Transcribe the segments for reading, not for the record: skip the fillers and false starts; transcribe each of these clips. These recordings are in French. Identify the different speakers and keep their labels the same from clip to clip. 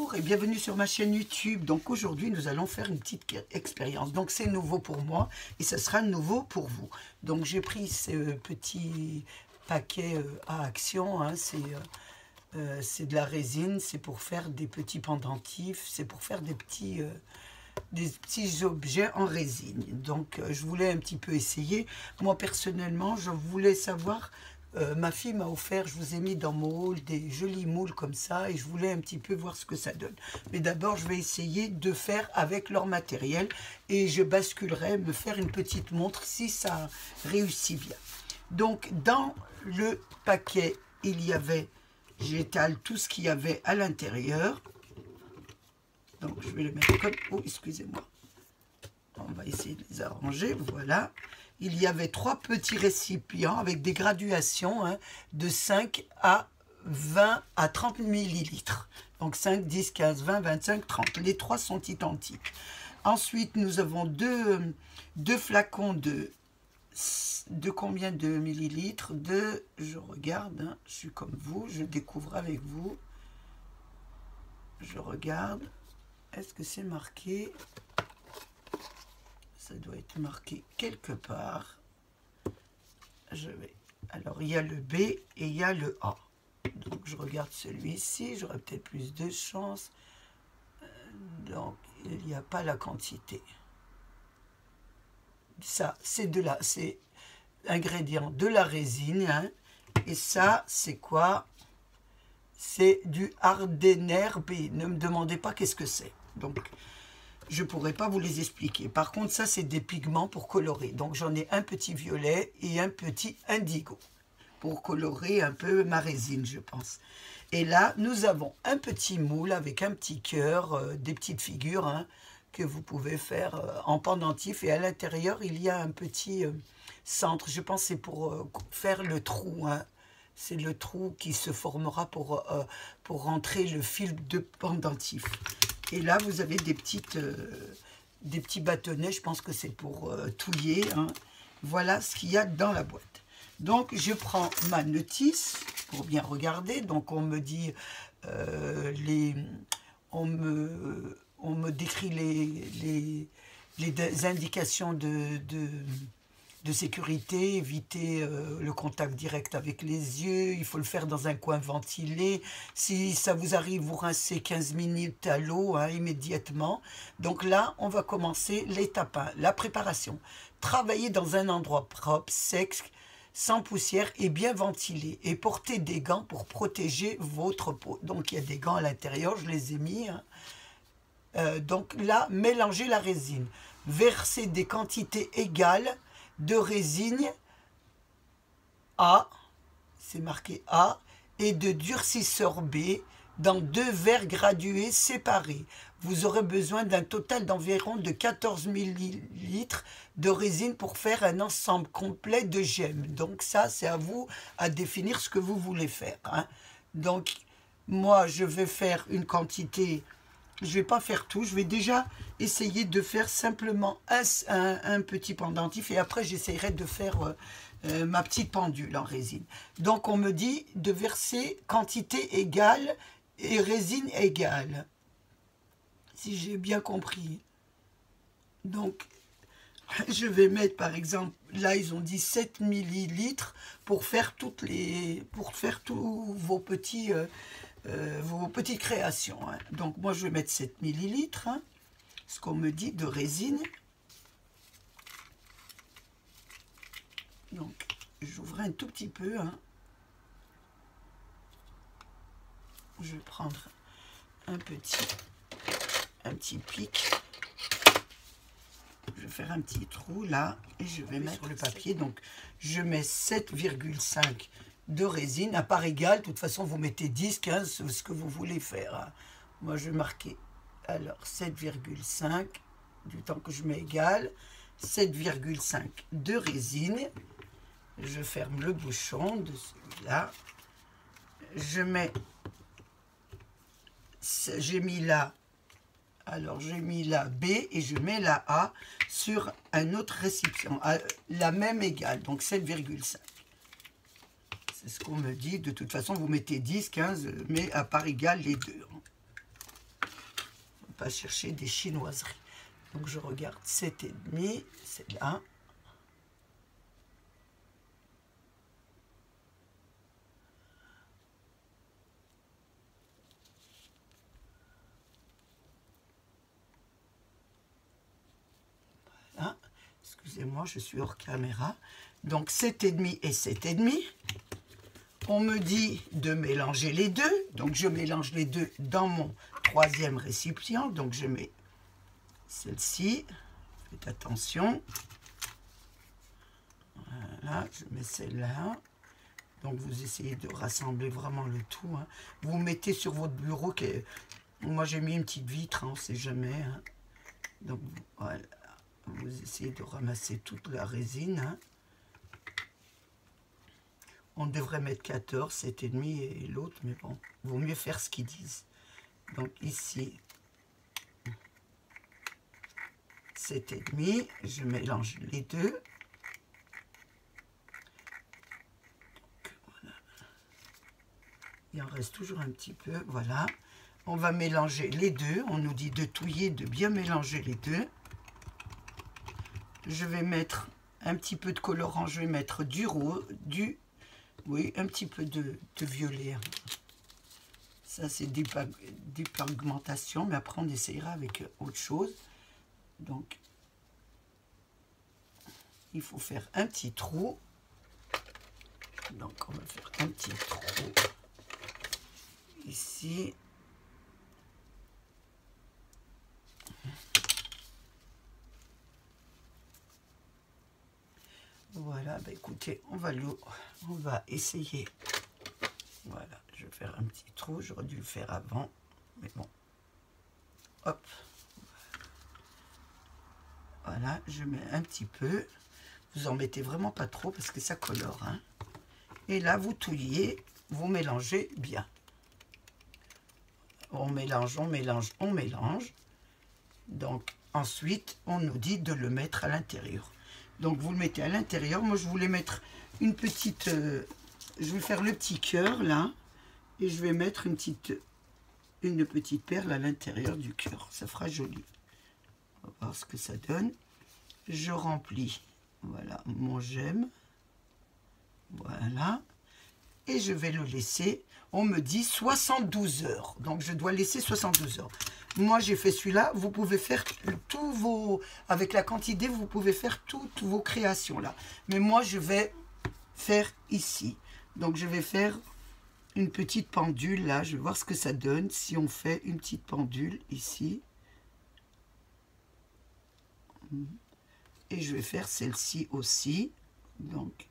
Speaker 1: Bonjour et bienvenue sur ma chaîne YouTube. Donc aujourd'hui nous allons faire une petite expérience. Donc c'est nouveau pour moi et ce sera nouveau pour vous. Donc j'ai pris ce petit paquet à action. Hein, c'est de la résine, c'est pour faire des petits pendentifs, c'est pour faire des petits objets en résine. Donc je voulais un petit peu essayer. Moi personnellement je voulais savoir... ma fille m'a offert, je vous ai mis dans mon haul des jolis moules comme ça et je voulais un petit peu voir ce que ça donne. Mais d'abord, je vais essayer de faire avec leur matériel et je basculerai me faire une petite montre si ça réussit bien. Donc, dans le paquet, il y avait, j'étale tout ce qu'il y avait à l'intérieur. Donc, je vais le mettre comme... Oh, excusez-moi. On va essayer de les arranger, voilà. Il y avait 3 petits récipients avec des graduations hein, de 5 à 20 à 30 millilitres. Donc 5, 10, 15, 20, 25, 30. Les 3 sont identiques. Ensuite, nous avons deux flacons de combien de millilitres? Je regarde, hein, je suis comme vous, je découvre avec vous. Je regarde. Est-ce que c'est marqué? Ça doit être marqué quelque part. Je vais. Alors, il y a le B et il y a le A. Donc, je regarde celui-ci. J'aurai peut-être plus de chance. Donc, il n'y a pas la quantité. Ça, c'est ingrédient de la résine. Hein. Et ça, c'est quoi? C'est du Hardener B. Ne me demandez pas qu'est-ce que c'est. Donc, je ne pourrais pas vous les expliquer. Par contre, ça, c'est des pigments pour colorer. Donc, j'en ai un petit violet et un petit indigo pour colorer un peu ma résine, je pense. Et là, nous avons un petit moule avec un petit cœur, des petites figures hein, que vous pouvez faire en pendentif. Et à l'intérieur, il y a un petit centre. Je pense que c'est pour faire le trou. Hein. C'est le trou qui se formera pour rentrer le fil de pendentif. Et là, vous avez des petits bâtonnets. Je pense que c'est pour touiller. Hein. Voilà ce qu'il y a dans la boîte. Donc, je prends ma notice pour bien regarder. Donc, on me dit on me décrit les indications de sécurité, éviter le contact direct avec les yeux, il faut le faire dans un coin ventilé. Si ça vous arrive, vous rincez 15 minutes à l'eau hein, immédiatement. Donc là, on va commencer l'étape 1, la préparation. Travailler dans un endroit propre, sec, sans poussière et bien ventilé. Et porter des gants pour protéger votre peau. Donc il y a des gants à l'intérieur, je les ai mis. Hein. Donc là, mélangez la résine. Versez des quantités égales de résine A, c'est marqué A, et de durcisseur B dans 2 verres gradués séparés. Vous aurez besoin d'un total d'environ de 14 millilitres de résine pour faire un ensemble complet de gemmes. Donc ça, c'est à vous à définir ce que vous voulez faire. Hein. Donc, moi, je vais faire une quantité... Je ne vais pas faire tout, je vais déjà essayer de faire simplement un petit pendentif et après j'essaierai de faire ma petite pendule en résine. Donc on me dit de verser quantité égale et résine égale, si j'ai bien compris. Donc je vais mettre par exemple, là ils ont dit 7 millilitres pour faire tous vos petits... vos petites créations. Hein. Donc, moi, je vais mettre 7 millilitres, hein, ce qu'on me dit de résine. Donc, j'ouvre un tout petit peu. Hein. Je vais prendre un petit pic. Je vais faire un petit trou là et je vais mettre sur le papier. Donc, je mets 7,5 de résine à part égale. De toute façon, vous mettez 10, 15, ce que vous voulez faire. Hein. Moi, je vais marquer alors 7,5 du temps que je mets égal. 7,5 de résine. Je ferme le bouchon de celui-là. Je mets... J'ai mis là... Alors, j'ai mis la B et je mets la A sur un autre récipient, la même égale, donc 7,5. C'est ce qu'on me dit. De toute façon, vous mettez 10, 15, mais à part égale les deux. pas chercher des chinoiseries. Donc je regarde 7,5, c'est là. Voilà. Excusez-moi, je suis hors caméra. Donc 7,5 et 7,5. On me dit de mélanger les deux. Donc je mélange les deux dans mon troisième récipient. Donc je mets celle-ci. Faites attention. Voilà, je mets celle-là. Donc vous essayez de rassembler vraiment le tout. Hein. Vous mettez sur votre bureau. Moi j'ai mis une petite vitre, hein, on ne sait jamais. Hein. Donc voilà. Vous essayez de ramasser toute la résine. Hein. On devrait mettre 14, 7,5 et l'autre, mais bon, vaut mieux faire ce qu'ils disent. Donc ici, 7,5, je mélange les deux. Donc, voilà. Il en reste toujours un petit peu, voilà. On va mélanger les deux, on nous dit de touiller, de bien mélanger les deux. Je vais mettre un petit peu de colorant, je vais mettre du rose, oui, un petit peu de violet. Ça, c'est des pigmentations, mais après, on essayera avec autre chose. Donc, il faut faire un petit trou. Donc, on va faire un petit trou ici. Voilà, bah écoutez, on va essayer. Voilà, je vais faire un petit trou, j'aurais dû le faire avant, mais bon. Hop. Voilà, je mets un petit peu. Vous en mettez vraiment pas trop parce que ça colore. Hein. Et là, vous touillez, vous mélangez bien. On mélange, on mélange, on mélange. Donc, ensuite, on nous dit de le mettre à l'intérieur. Donc vous le mettez à l'intérieur. Moi je voulais mettre une petite... je vais faire le petit cœur là. Et je vais mettre une petite perle à l'intérieur du cœur. Ça fera joli. On va voir ce que ça donne. Je remplis. Voilà mon gemme. Voilà. Et je vais le laisser. On me dit 72 heures. Donc je dois laisser 72 heures. Moi, j'ai fait celui-là. Vous pouvez faire tous vos... Avec la quantité, vous pouvez faire toutes vos créations là. Mais moi, je vais faire ici. Donc, je vais faire une petite pendule là. Je vais voir ce que ça donne si on fait une petite pendule ici. Et je vais faire celle-ci aussi. Donc,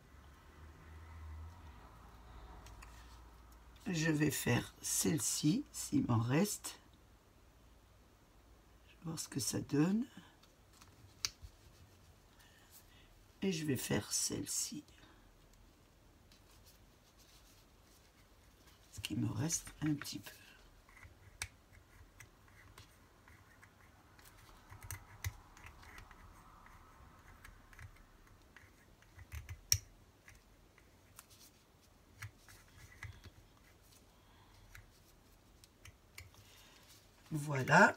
Speaker 1: je vais faire celle-ci, s'il m'en reste. Voir ce que ça donne. Et je vais faire celle-ci. Ce qui me reste un petit peu. Voilà.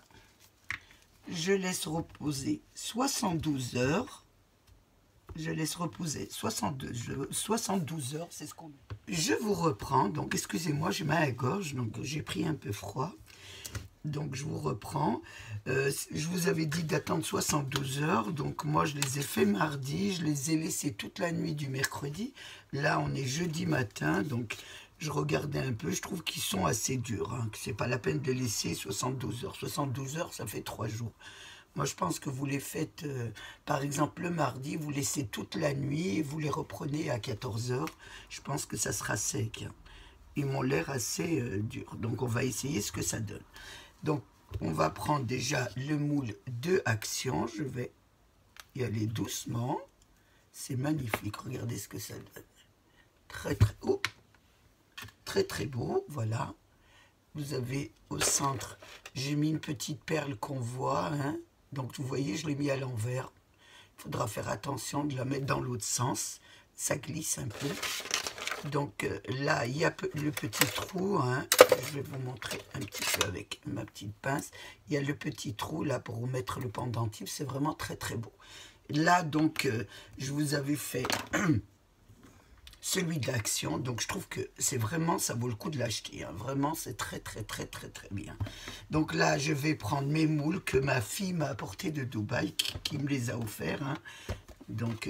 Speaker 1: Je laisse reposer 72 heures. Je laisse reposer 72 heures, c'est ce qu'on... Je vous reprends, donc excusez-moi, j'ai mal à la gorge, donc j'ai pris un peu froid. Donc je vous reprends. Je vous avais dit d'attendre 72 heures, donc moi je les ai fait mardi, je les ai laissés toute la nuit du mercredi. Là on est jeudi matin, donc je regardais un peu, je trouve qu'ils sont assez durs, hein, que c'est pas la peine de les laisser 72 heures. 72 heures, ça fait 3 jours. Moi, je pense que vous les faites, par exemple, le mardi, vous laissez toute la nuit et vous les reprenez à 14 heures. Je pense que ça sera sec. Hein. Ils m'ont l'air assez durs. Donc, on va essayer ce que ça donne. Donc, on va prendre déjà le moule de Action. Je vais y aller doucement. C'est magnifique. Regardez ce que ça donne. Très, très haut. Très, très beau. Voilà. Vous avez au centre, j'ai mis une petite perle qu'on voit. Hein. Donc, vous voyez, je l'ai mis à l'envers. Il faudra faire attention de la mettre dans l'autre sens. Ça glisse un peu. Donc là, il y a le petit trou, hein. Je vais vous montrer un petit peu avec ma petite pince. Il y a le petit trou là pour vous mettre le pendentif, c'est vraiment très très beau. Là donc, je vous avais fait celui d'Action, donc je trouve que c'est vraiment, ça vaut le coup de l'acheter, hein. Vraiment, c'est très très très très très bien. Donc là, je vais prendre mes moules que ma fille m'a apporté de Dubaï, qui me les a offerts, hein. Donc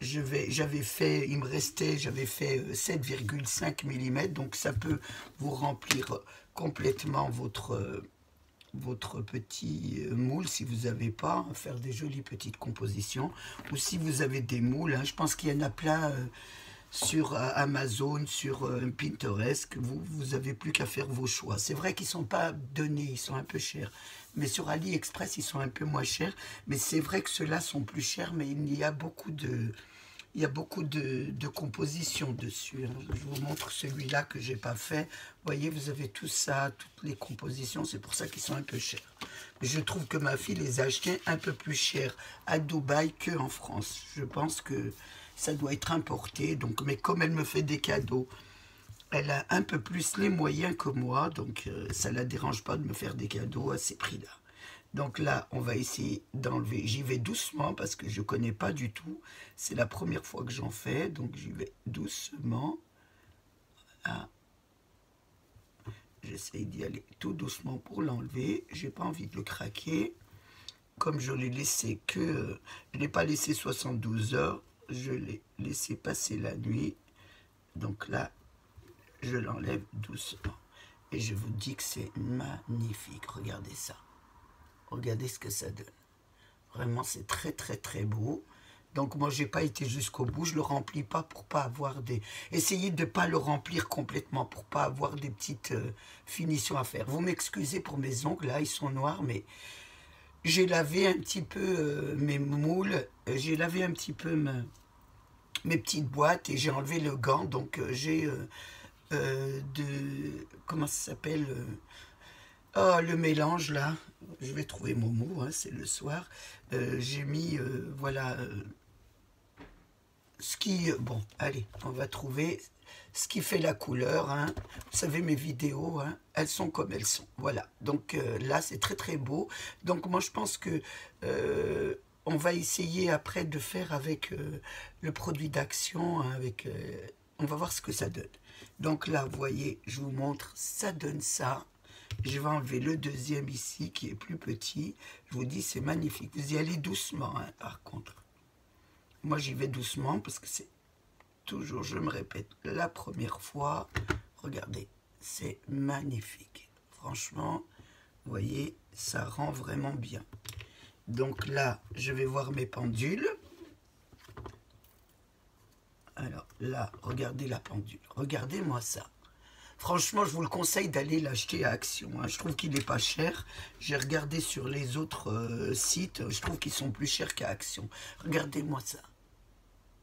Speaker 1: j'avais fait, il me restait, j'avais fait 7,5 mm, donc ça peut vous remplir complètement votre petit moule si vous n'avez pas, faire des jolies petites compositions, ou si vous avez des moules, hein, je pense qu'il y en a plein sur Amazon, sur Pinterest, que vous avez plus qu'à faire vos choix. C'est vrai qu'ils ne sont pas donnés, ils sont un peu chers, mais sur AliExpress ils sont un peu moins chers, mais c'est vrai que ceux-là sont plus chers, mais il y a beaucoup de... Il y a beaucoup de compositions dessus, hein. Je vous montre celui-là que j'ai pas fait. Vous voyez, vous avez tout ça, toutes les compositions. C'est pour ça qu'ils sont un peu chers. Mais je trouve que ma fille les a achetés un peu plus chers à Dubaï qu'en France. Je pense que ça doit être importé. Donc, mais comme elle me fait des cadeaux, elle a un peu plus les moyens que moi. Donc, ça ne la dérange pas de me faire des cadeaux à ces prix-là. Donc là, on va essayer d'enlever. J'y vais doucement parce que je ne connais pas du tout. C'est la première fois que j'en fais. Donc j'y vais doucement. Voilà. J'essaye d'y aller tout doucement pour l'enlever. Je n'ai pas envie de le craquer. Comme je l'ai laissé que... je ne l'ai pas laissé 72 heures. Je l'ai laissé passer la nuit. Donc là, je l'enlève doucement. Et je vous dis que c'est magnifique. Regardez ça. Regardez ce que ça donne. Vraiment, c'est très, très, très beau. Donc, moi, j'ai pas été jusqu'au bout. Je le remplis pas pour pas avoir des... Essayez de pas le remplir complètement pour pas avoir des petites finitions à faire. Vous m'excusez pour mes ongles, là, ils sont noirs, mais j'ai lavé un petit peu mes moules. J'ai lavé un petit peu mes petites boîtes et j'ai enlevé le gant. Donc, j'ai comment ça s'appelle oh, le mélange là, je vais trouver mon mot, hein, c'est le soir. J'ai mis, voilà, ce qui... bon, allez, on va trouver ce qui fait la couleur. Hein. Vous savez, mes vidéos, hein, elles sont comme elles sont. Voilà, donc là, c'est très très beau. Donc moi, je pense que on va essayer après de faire avec le produit d'Action, hein, avec... on va voir ce que ça donne. Donc là, vous voyez, je vous montre, ça donne ça. Je vais enlever le deuxième ici, qui est plus petit. Je vous dis, c'est magnifique. Vous y allez doucement, hein, par contre. Moi, j'y vais doucement, parce que c'est toujours, je me répète, la première fois. Regardez, c'est magnifique. Franchement, vous voyez, ça rend vraiment bien. Donc là, je vais voir mes pendules. Alors là, regardez la pendule. Regardez-moi ça. Franchement, je vous le conseille d'aller l'acheter à Action. Hein. Je trouve qu'il n'est pas cher. J'ai regardé sur les autres sites. Je trouve qu'ils sont plus chers qu'à Action. Regardez-moi ça.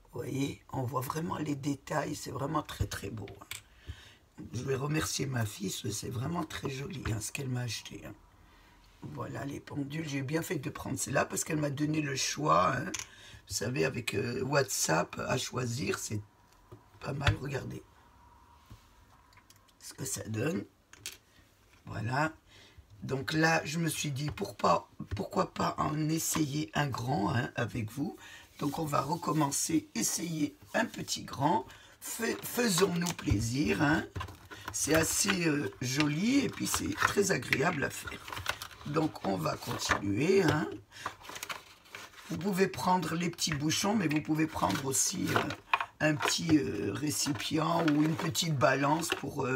Speaker 1: Vous voyez, on voit vraiment les détails. C'est vraiment très très beau. Hein. Je vais remercier ma fille. C'est vraiment très joli hein, ce qu'elle m'a acheté. Hein. Voilà les pendules. J'ai bien fait de prendre celle-là parce qu'elle m'a donné le choix. Hein. Vous savez, avec WhatsApp à choisir, c'est pas mal. Regardez ce que ça donne. Voilà. Donc là, je me suis dit, pourquoi pas en essayer un grand hein, avec vous. Donc on va recommencer, essayer un petit grand. Faisons-nous plaisir. Hein. C'est assez joli et puis c'est très agréable à faire. Donc on va continuer. Hein. Vous pouvez prendre les petits bouchons, mais vous pouvez prendre aussi... un petit récipient ou une petite balance pour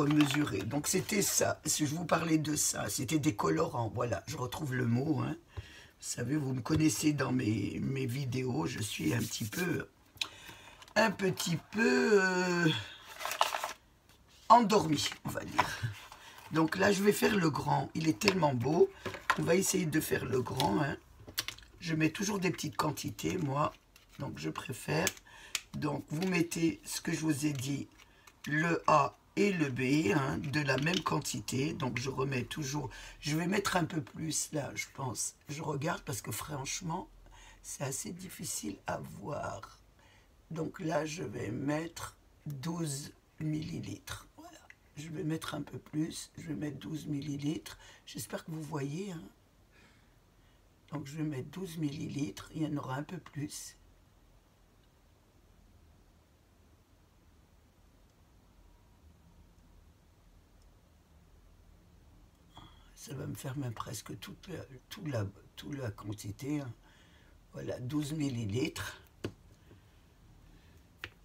Speaker 1: mesurer. Donc c'était ça, si je vous parlais de ça, c'était des colorants, voilà, je retrouve le mot. Hein. Vous savez, vous me connaissez dans mes vidéos, je suis un petit peu endormi, on va dire. Donc là, je vais faire le grand, il est tellement beau, on va essayer de faire le grand. Hein. Je mets toujours des petites quantités, moi, donc je préfère. Donc, vous mettez ce que je vous ai dit, le A et le B, hein, de la même quantité. Donc, je remets toujours... Je vais mettre un peu plus, là, je pense. Je regarde parce que, franchement, c'est assez difficile à voir. Donc là, je vais mettre 12 millilitres. Voilà. Je vais mettre un peu plus. Je vais mettre 12 millilitres. J'espère que vous voyez. Hein. Donc je vais mettre 12 millilitres. Il y en aura un peu plus. Ça va me faire même presque toute la quantité. Hein. Voilà, 12 millilitres.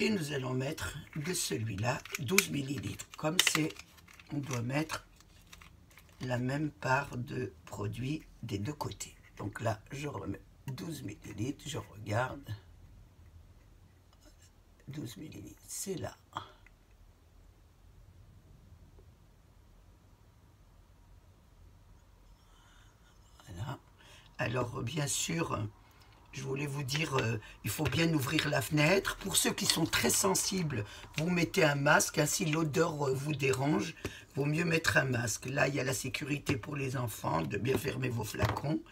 Speaker 1: Et nous allons mettre de celui-là 12 millilitres. Comme c'est, on doit mettre la même part de produit des deux côtés. Donc là, je remets 12 millilitres, je regarde. 12 millilitres, c'est là. Voilà. Alors, bien sûr, je voulais vous dire, il faut bien ouvrir la fenêtre. Pour ceux qui sont très sensibles, vous mettez un masque. Hein, si l'odeur vous dérange, il vaut mieux mettre un masque. Là, il y a la sécurité pour les enfants, de bien fermer vos flacons.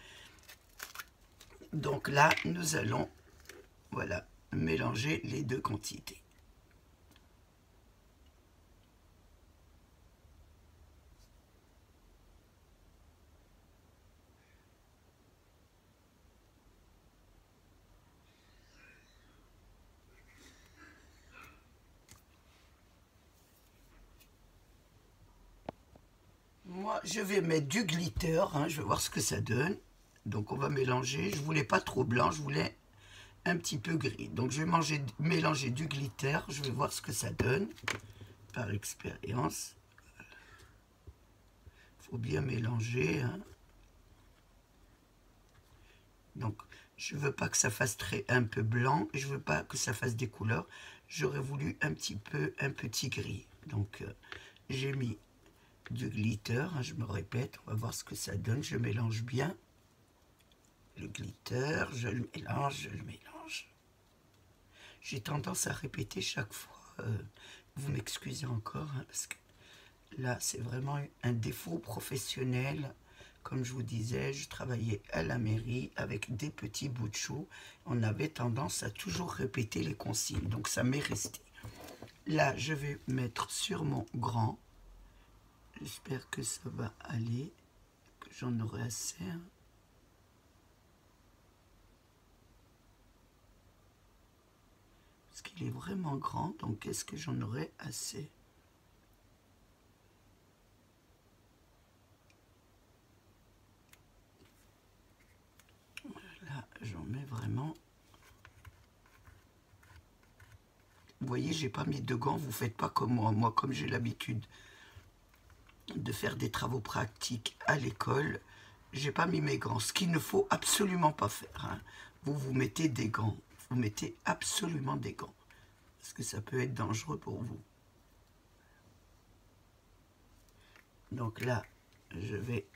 Speaker 1: Donc là, nous allons, voilà, mélanger les deux quantités. Moi, je vais mettre du glitter, hein, je vais voir ce que ça donne. Donc, on va mélanger. Je ne voulais pas trop blanc, je voulais un petit peu gris. Donc, je vais mélanger du glitter. Je vais voir ce que ça donne par expérience. Il faut bien mélanger. Hein. Donc, je ne veux pas que ça fasse un peu blanc. Je ne veux pas que ça fasse des couleurs. J'aurais voulu un petit gris. Donc, j'ai mis du glitter, hein, je me répète, on va voir ce que ça donne, je mélange bien le glitter, je le mélange. J'ai tendance à répéter chaque fois, vous m'excusez encore, hein, parce que là c'est vraiment un défaut professionnel. Comme je vous disais, je travaillais à la mairie avec des petits bouts de chou, on avait tendance à toujours répéter les consignes, donc ça m'est resté. Là je vais mettre sur mon grand. J'espère que ça va aller, que j'en aurai assez. Parce qu'il est vraiment grand, donc est-ce que j'en aurai assez? Là, j'en mets vraiment. Vous voyez, j'ai pas mis de gants, vous faites pas comme moi. Moi, comme j'ai l'habitude de faire des travaux pratiques à l'école, j'ai pas mis mes gants, ce qu'il ne faut absolument pas faire. Hein. Vous mettez des gants, vous mettez absolument des gants, parce que ça peut être dangereux pour vous. Donc là, je vais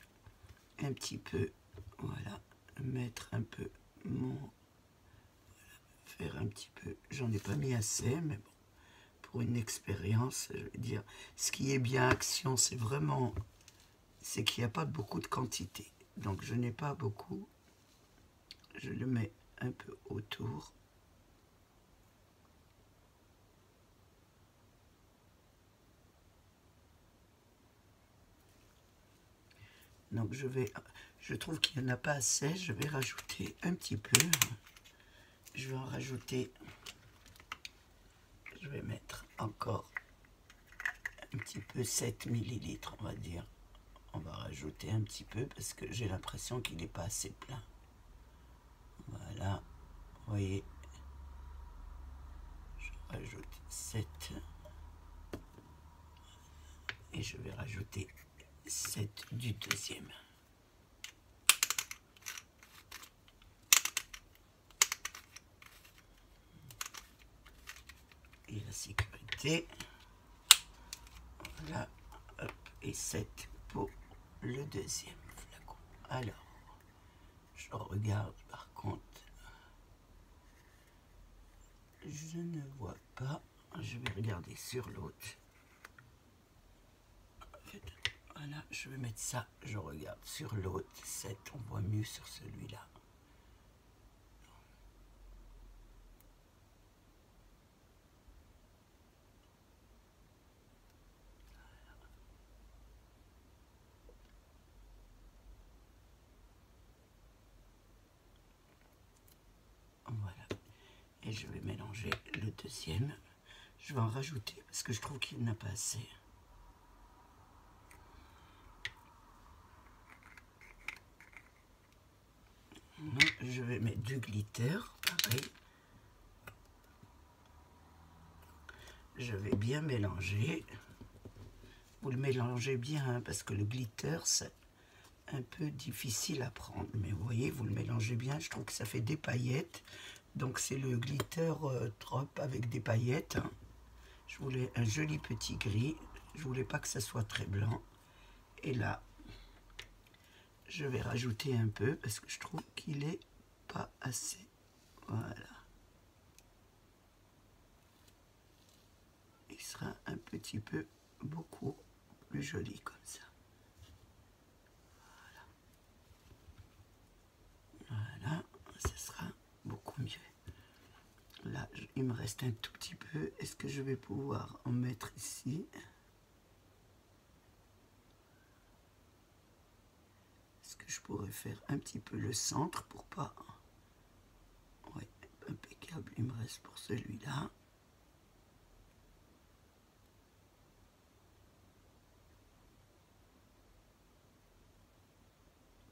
Speaker 1: un petit peu, voilà, mettre un peu mon, faire un petit peu, j'en ai pas mis assez, mais bon, pour une expérience, je vais dire, ce qui est bien Action, c'est vraiment, c'est qu'il n'y a pas beaucoup de quantité. Donc je n'ai pas beaucoup, je le mets un peu autour. Donc je trouve qu'il n'y en a pas assez, je vais rajouter un petit peu. Je vais en rajouter, je vais mettre encore un petit peu 7 millilitres, on va dire. On va rajouter un petit peu parce que j'ai l'impression qu'il n'est pas assez plein. Voilà, vous voyez, je rajoute 7 et je vais rajouter 7 du deuxième. Et la sécurité, voilà, hop, et 7 pour le deuxième flacon. Alors, je regarde par contre, je ne vois pas, je vais regarder sur l'autre. Voilà, je vais mettre ça, je regarde sur l'autre, 7, on voit mieux sur celui-là. Et je vais mélanger le deuxième. Je vais en rajouter parce que je trouve qu'il n'a pas assez. Je vais mettre du glitter, pareil. Je vais bien mélanger. Vous le mélangez bien hein, parce que le glitter, c'est un peu difficile à prendre. Mais vous voyez, vous le mélangez bien. Je trouve que ça fait des paillettes. Donc c'est le glitter drop avec des paillettes. Hein. Je voulais un joli petit gris. Je voulais pas que ça soit très blanc. Et là, je vais rajouter un peu parce que je trouve qu'il est pas assez. Voilà. Il sera un petit peu beaucoup plus joli comme ça. Voilà, ça sera beaucoup mieux. Là, il me reste un tout petit peu. Est-ce que je vais pouvoir en mettre ici? Est-ce que je pourrais faire un petit peu le centre pour pas... Oui, impeccable, il me reste pour celui-là.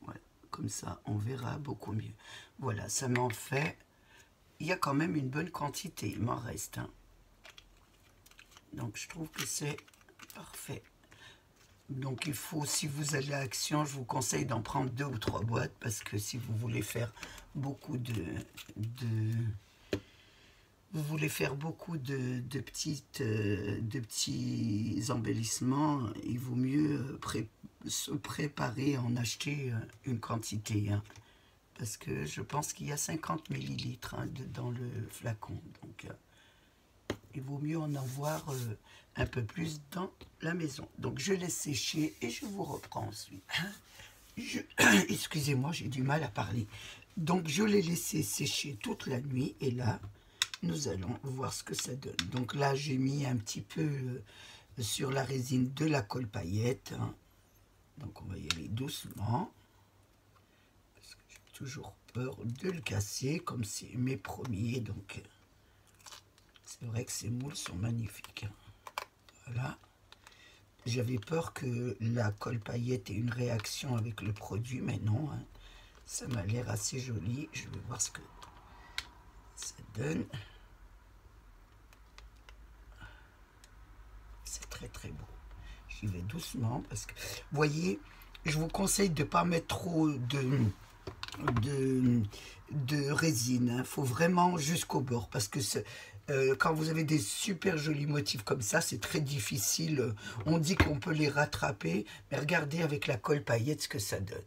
Speaker 1: Ouais, comme ça, on verra beaucoup mieux. Voilà, ça m'en fait... Il y a quand même une bonne quantité, il m'en reste. Hein. Donc, je trouve que c'est parfait. Donc, il faut, si vous allez à Action, je vous conseille d'en prendre 2 ou 3 boîtes, parce que si vous voulez faire beaucoup de petits embellissements, il vaut mieux se préparer à en acheter une quantité. Hein. Parce que je pense qu'il y a 50 millilitres hein, dans le flacon. Donc, il vaut mieux en avoir un peu plus dans la maison. Donc, je laisse sécher et je vous reprends ensuite. Excusez-moi, j'ai du mal à parler. Donc, je l'ai laissé sécher toute la nuit. Et là, nous allons voir ce que ça donne. Donc là, j'ai mis un petit peu sur la résine de la colle paillette. Hein. Donc, on va y aller doucement. Toujours peur de le casser comme c'est mes premiers, donc c'est vrai que ces moules sont magnifiques. Voilà, j'avais peur que la colle paillette ait une réaction avec le produit, mais non, hein. Ça m'a l'air assez joli. Je vais voir ce que ça donne. C'est très très beau. J'y vais doucement parce que, vous voyez, je vous conseille de ne pas mettre trop de résine. Il faut vraiment jusqu'au bord parce que quand vous avez des super jolis motifs comme ça, c'est très difficile. On dit qu'on peut les rattraper, mais regardez avec la colle paillette ce que ça donne.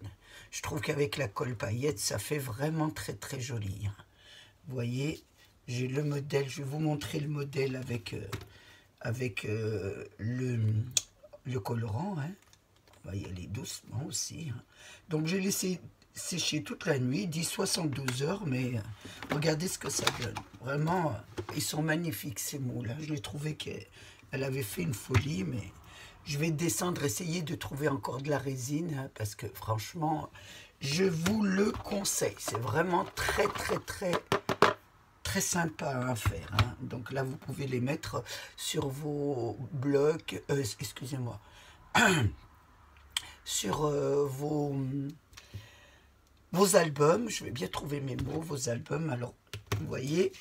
Speaker 1: Je trouve qu'avec la colle paillette, ça fait vraiment très très joli. Vous voyez, j'ai le modèle, je vais vous montrer le modèle avec le colorant. Hein. On va y aller doucement aussi. Hein. Donc j'ai laissé sécher toute la nuit, dit 72 heures, mais regardez ce que ça donne. Vraiment, ils sont magnifiques ces moules. Je l'ai trouvé qu'elle avait fait une folie, mais je vais descendre, essayer de trouver encore de la résine, hein, parce que franchement, je vous le conseille. C'est vraiment très, très, très, très sympa à faire. Hein. Donc là, vous pouvez les mettre sur vos blocs, excusez-moi, sur vos albums. Je vais bien trouver mes mots, vos albums. Alors, vous voyez,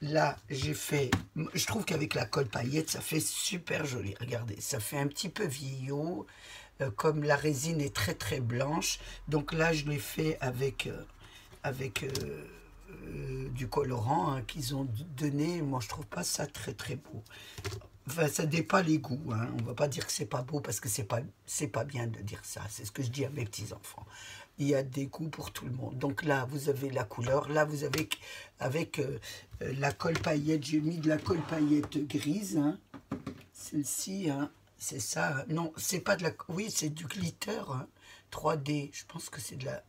Speaker 1: là, j'ai fait... Je trouve qu'avec la colle paillette, ça fait super joli. Regardez, ça fait un petit peu vieillot. Comme la résine est très, très blanche. Donc là, je l'ai fait avec du colorant hein, qu'ils ont donné. Moi, je trouve pas ça très, très beau. Enfin, ça dépend les goûts. Hein. On va pas dire que c'est pas beau parce que c'est pas bien de dire ça. C'est ce que je dis à mes petits-enfants. Il y a des goûts pour tout le monde. Donc là, vous avez la couleur. Là, vous avez avec la colle paillette. J'ai mis de la colle paillette grise. Hein. Celle-ci, hein, c'est ça. Hein. Non, c'est pas de la... Oui, c'est du glitter. Hein. 3D. Je pense que c'est de la...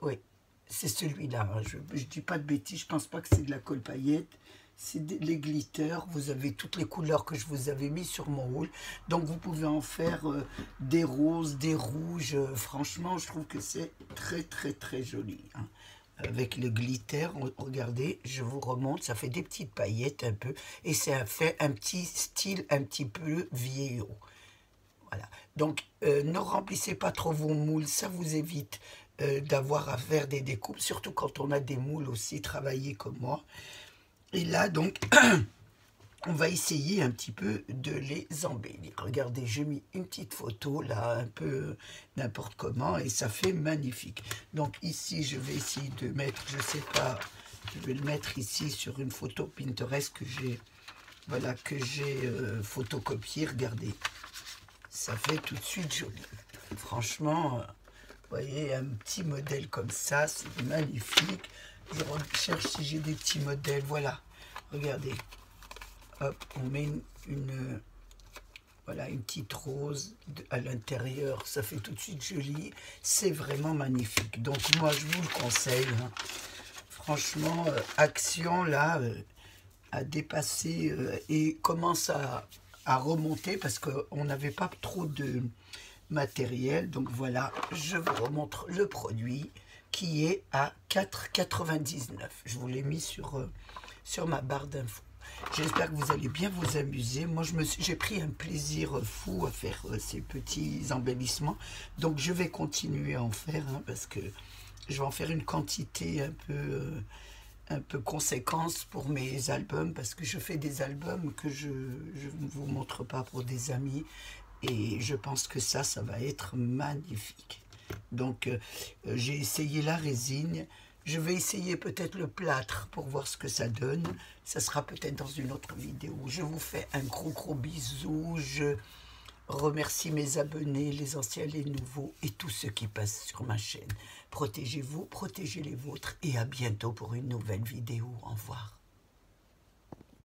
Speaker 1: Oui, c'est celui-là. Hein. Je dis pas de bêtises. Je pense pas que c'est de la colle paillette. C'est les glitters, vous avez toutes les couleurs que je vous avais mis sur mon haul. Donc vous pouvez en faire des roses, des rouges. Franchement, je trouve que c'est très très très joli. Hein. avec le glitter. Regardez, je vous remonte, ça fait des petites paillettes un peu, et ça fait un petit style un petit peu vieillot. Voilà. Donc, ne remplissez pas trop vos moules, ça vous évite d'avoir à faire des découpes, surtout quand on a des moules aussi travaillés comme moi. Et là, donc, on va essayer un petit peu de les embellir. Regardez, j'ai mis une petite photo là, un peu n'importe comment, et ça fait magnifique. Donc ici, je vais essayer de mettre, je sais pas, je vais le mettre ici sur une photo Pinterest que j'ai, voilà, que j'ai photocopié. Regardez, ça fait tout de suite joli. Franchement, vous voyez, un petit modèle comme ça, c'est magnifique. Je recherche si j'ai des petits modèles, voilà, regardez. Hop, on met voilà, une petite rose à l'intérieur, ça fait tout de suite joli, c'est vraiment magnifique. Donc moi je vous le conseille, hein. Franchement, Action là a dépassé et commence à remonter parce qu'on n'avait pas trop de matériel. Donc voilà, je vous remontre le produit qui est à 4,99 €. Je vous l'ai mis sur ma barre d'infos. J'espère que vous allez bien vous amuser. Moi, j'ai pris un plaisir fou à faire ces petits embellissements. Donc, je vais continuer à en faire, hein, parce que je vais en faire une quantité un peu conséquente pour mes albums, parce que je fais des albums que je ne vous montre pas pour des amis. Et je pense que ça va être magnifique. Donc, j'ai essayé la résine. Je vais essayer peut-être le plâtre pour voir ce que ça donne. Ça sera peut-être dans une autre vidéo. Je vous fais un gros bisou. Je remercie mes abonnés, les anciens, les nouveaux et tous ceux qui passent sur ma chaîne. Protégez-vous, protégez les vôtres et à bientôt pour une nouvelle vidéo. Au revoir.